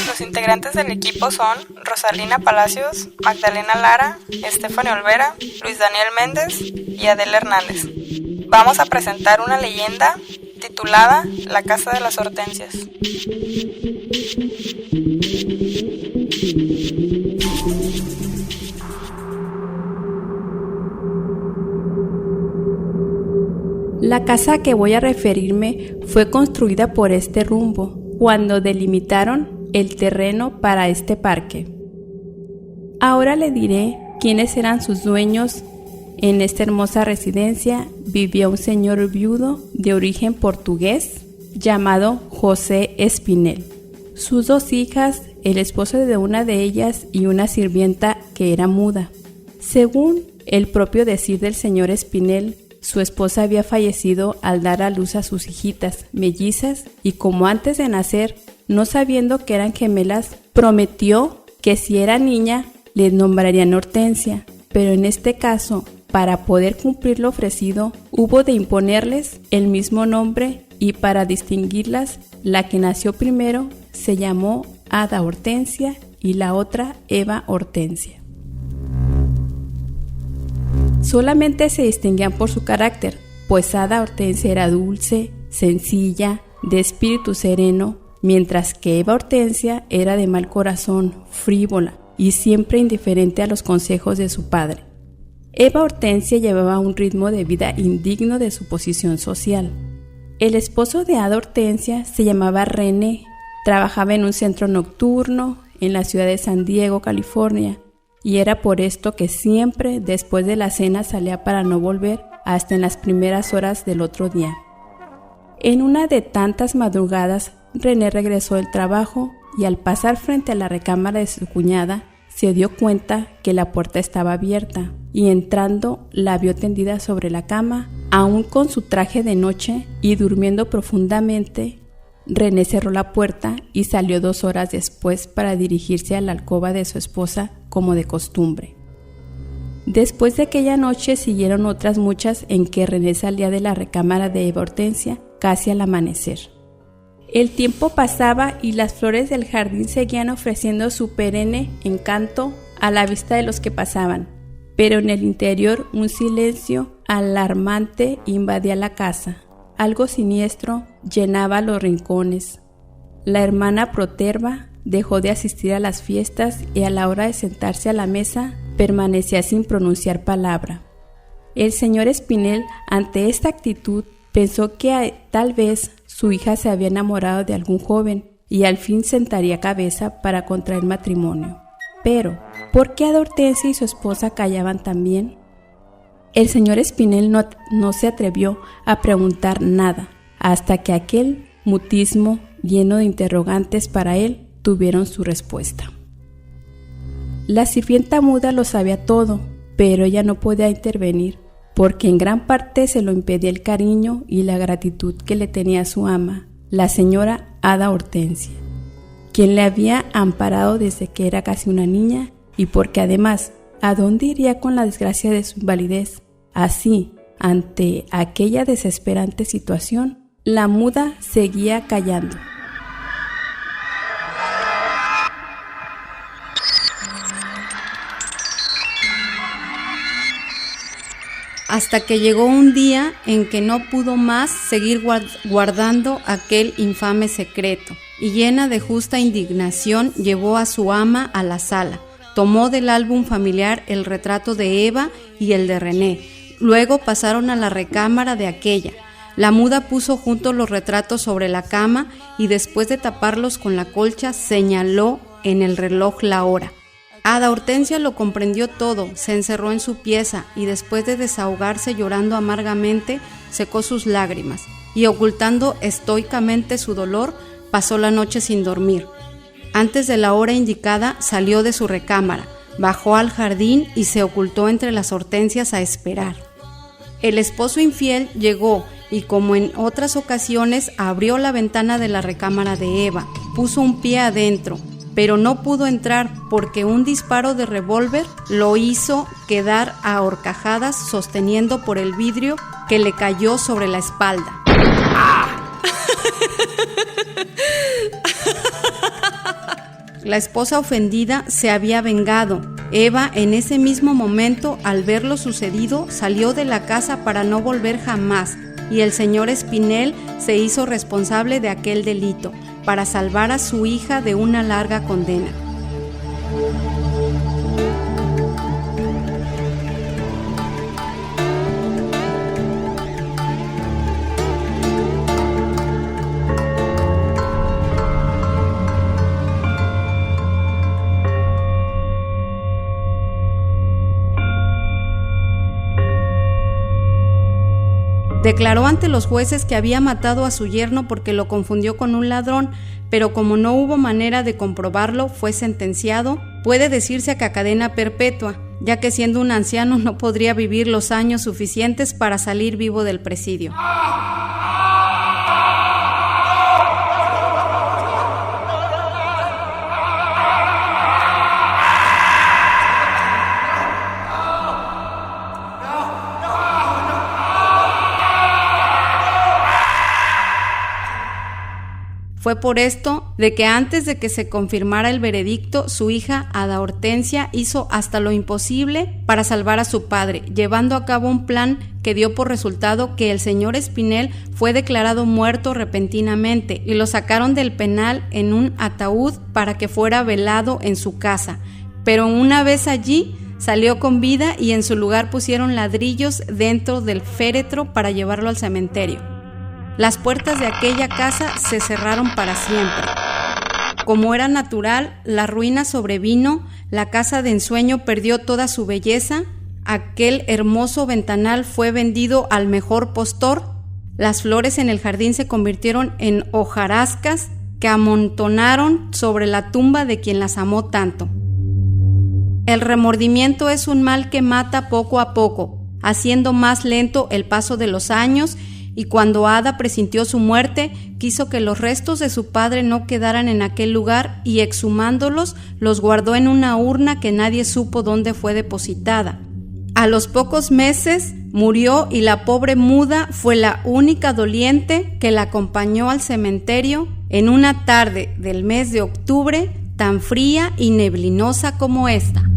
Los integrantes del equipo son Rosalina Palacios, Magdalena Lara, Estefany Olvera, Luis Daniel Méndez y Adela Hernández. Vamos a presentar una leyenda titulada La Casa de las Hortensias. La casa a que voy a referirme fue construida por este rumbo, cuando delimitaron el terreno para este parque. Ahora le diré quiénes eran sus dueños. En esta hermosa residencia vivía un señor viudo de origen portugués llamado José Espinel. Sus dos hijas, el esposo de una de ellas y una sirvienta que era muda. Según el propio decir del señor Espinel, su esposa había fallecido al dar a luz a sus hijitas mellizas y como antes de nacer, no sabiendo que eran gemelas, prometió que si era niña les nombrarían Hortensia, pero en este caso, para poder cumplir lo ofrecido, hubo de imponerles el mismo nombre y para distinguirlas, la que nació primero se llamó Ada Hortensia y la otra Eva Hortensia. Solamente se distinguían por su carácter, pues Ada Hortensia era dulce, sencilla, de espíritu sereno, mientras que Eva Hortensia era de mal corazón, frívola y siempre indiferente a los consejos de su padre. Eva Hortensia llevaba un ritmo de vida indigno de su posición social. El esposo de Ada Hortensia se llamaba René, trabajaba en un centro nocturno en la ciudad de San Diego, California, y era por esto que siempre después de la cena salía para no volver hasta en las primeras horas del otro día. En una de tantas madrugadas, René regresó del trabajo y al pasar frente a la recámara de su cuñada, se dio cuenta que la puerta estaba abierta y entrando la vio tendida sobre la cama, aún con su traje de noche y durmiendo profundamente. René cerró la puerta y salió 2 horas después para dirigirse a la alcoba de su esposa como de costumbre. Después de aquella noche siguieron otras muchas en que René salía de la recámara de Eva Hortensia casi al amanecer. El tiempo pasaba y las flores del jardín seguían ofreciendo su perenne encanto a la vista de los que pasaban, pero en el interior un silencio alarmante invadía la casa. Algo siniestro llenaba los rincones. La hermana Proterva dejó de asistir a las fiestas y a la hora de sentarse a la mesa permanecía sin pronunciar palabra. El señor Espinel, ante esta actitud, pensó que tal vez su hija se había enamorado de algún joven y al fin sentaría cabeza para contraer matrimonio. Pero, ¿por qué Ada Hortensia y su esposa callaban también? El señor Espinel no se atrevió a preguntar nada, hasta que aquel mutismo lleno de interrogantes para él tuvieron su respuesta. La sirvienta muda lo sabía todo, pero ella no podía intervenir, porque en gran parte se lo impedía el cariño y la gratitud que le tenía a su ama, la señora Ada Hortensia, quien le había amparado desde que era casi una niña, y porque además, ¿a dónde iría con la desgracia de su invalidez? Así, ante aquella desesperante situación, la muda seguía callando. Hasta que llegó un día en que no pudo más seguir guardando aquel infame secreto, y llena de justa indignación llevó a su ama a la sala, tomó del álbum familiar el retrato de Eva y el de René, luego pasaron a la recámara de aquella. La muda puso juntos los retratos sobre la cama y después de taparlos con la colcha señaló en el reloj la hora. Ada Hortensia lo comprendió todo, se encerró en su pieza y después de desahogarse llorando amargamente, secó sus lágrimas y ocultando estoicamente su dolor, pasó la noche sin dormir. Antes de la hora indicada salió de su recámara, bajó al jardín y se ocultó entre las hortensias a esperar. El esposo infiel llegó y como en otras ocasiones abrió la ventana de la recámara de Eva, puso un pie adentro, pero no pudo entrar porque un disparo de revólver lo hizo quedar a horcajadas sosteniendo por el vidrio que le cayó sobre la espalda. La esposa ofendida se había vengado. Eva, en ese mismo momento, al ver lo sucedido, salió de la casa para no volver jamás, y el señor Espinel se hizo responsable de aquel delito, para salvar a su hija de una larga condena. Declaró ante los jueces que había matado a su yerno porque lo confundió con un ladrón, pero como no hubo manera de comprobarlo, fue sentenciado, puede decirse que a cadena perpetua, ya que siendo un anciano no podría vivir los años suficientes para salir vivo del presidio. Fue por esto de que antes de que se confirmara el veredicto, su hija Ada Hortensia hizo hasta lo imposible para salvar a su padre, llevando a cabo un plan que dio por resultado que el señor Espinel fue declarado muerto repentinamente y lo sacaron del penal en un ataúd para que fuera velado en su casa. Pero una vez allí, salió con vida y en su lugar pusieron ladrillos dentro del féretro para llevarlo al cementerio. Las puertas de aquella casa se cerraron para siempre. Como era natural, la ruina sobrevino, la casa de ensueño perdió toda su belleza, aquel hermoso ventanal fue vendido al mejor postor, las flores en el jardín se convirtieron en hojarascas que amontonaron sobre la tumba de quien las amó tanto. El remordimiento es un mal que mata poco a poco, haciendo más lento el paso de los años. Y cuando Ada presintió su muerte, quiso que los restos de su padre no quedaran en aquel lugar y exhumándolos, los guardó en una urna que nadie supo dónde fue depositada. A los pocos meses murió y la pobre muda fue la única doliente que la acompañó al cementerio en una tarde del mes de octubre tan fría y neblinosa como esta.